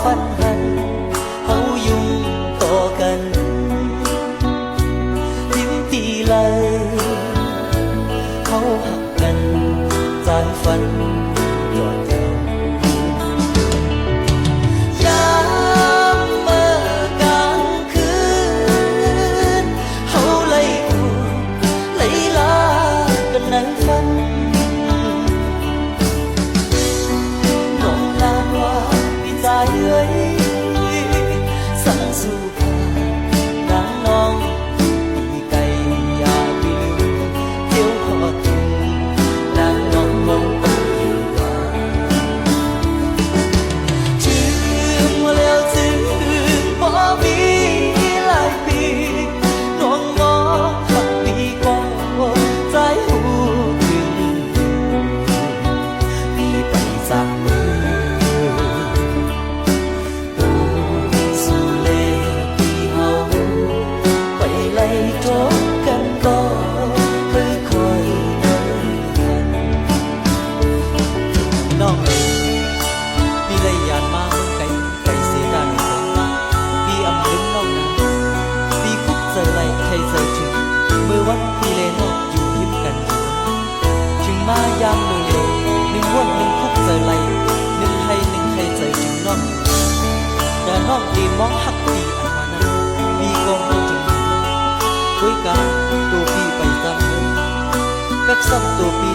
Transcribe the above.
ฝันหันเฮายุ่งต่อกันยิ้มตีเลยเขาหักกันสายฝันยอดเย้ายามเมื่อกลางคืนเขาไล่อูไล่ลากันในฝันน้องลานว่าพี่ใจเอ้ยสั่งสู่ผ่านางน้องพี่ไก่อยากไปลืมเที่ยวทอดถึงนางน้องมองไปว่าถึงว่าแล้วถึงบ่มีหลายปีน้องมองหักพี่ก็ใจหูขึ้นพี่ไปจากมือสู่เลที่เฮาไปไล่ทบกันก็ค่อยๆเดินกันน้องพี่เลยอยากมาไกลเสียดายหนึ่งคนพี่อำลึงน้องนะพี่คุกเจอไรใครเจอถึงเมื่อวันพี่เลนอกอยู่ยิ้มกันอยู่ถึงมายามมือเลหนึ่งวันหนึ่งคุกเจอไรหนึ่งใครเจอถึงน้องแต่น้องดีมองหักพี่อันว่านั้นพี่ก็ไม่ถึงคุยกันตัวพี่ไปตามเลยกักซ้ำตัวพี่